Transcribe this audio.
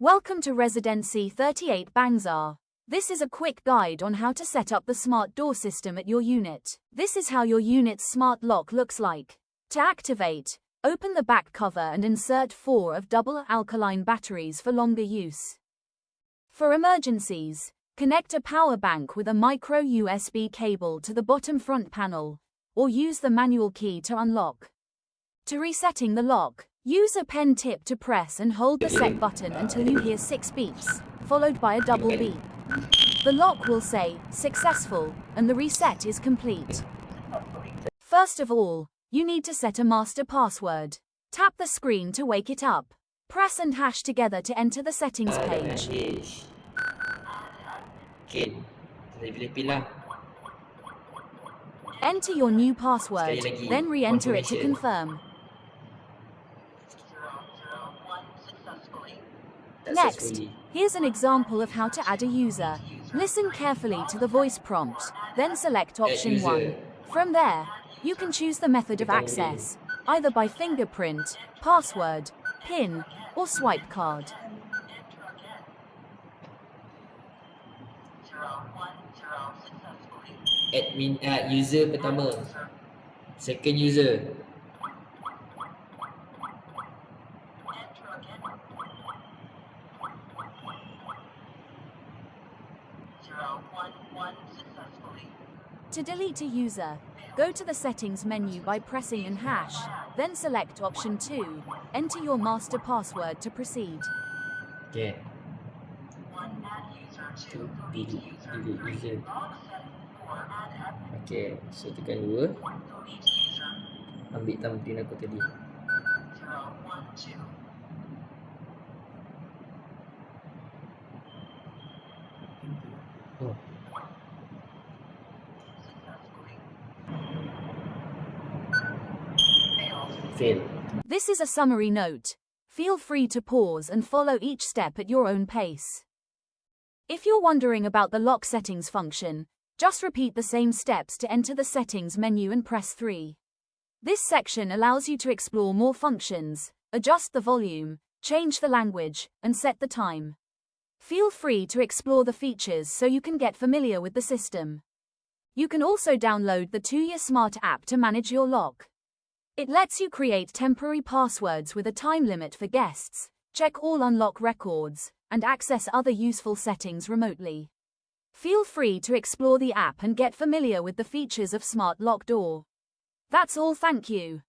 Welcome to Residensi 38 Bangsar. This is a quick guide on how to set up the smart door system at your unit. This is how your unit's smart lock looks like. To activate, open the back cover and insert 4 of double alkaline batteries for longer use. For emergencies, connect a power bank with a micro USB cable to the bottom front panel, or use the manual key to unlock. To resetting the lock, use a pen tip to press and hold the set button until you hear 6 beeps, followed by a double beep. The lock will say, "Successful," and the reset is complete. First of all, you need to set a master password. Tap the screen to wake it up. Press and hash together to enter the settings page. Okay, saya pilih-pilih. Enter your new password, then re-enter it to confirm. Next, here's an example of how to add a user. Listen carefully to the voice prompt, then select option 1. From there, you can choose the method of access, either by fingerprint, password, PIN, or swipe card. Admin user pertama, second user. To delete a user, go to the settings menu by pressing and hash, then select option 2, enter your master password to proceed. Okay. Delete user. Okay, so tekan 2. Ambil thumbprint aku tadi. Oh. Fail. This is a summary note. Feel free to pause and follow each step at your own pace. If you're wondering about the lock settings function, just repeat the same steps to enter the settings menu and press 3. This section allows you to explore more functions, adjust the volume, change the language, and set the time. Feel free to explore the features so you can get familiar with the system. You can also download the 2-year Smart app to manage your lock. It lets you create temporary passwords with a time limit for guests, check all unlock records, and access other useful settings remotely. Feel free to explore the app and get familiar with the features of Smart Lock Door. That's all, thank you.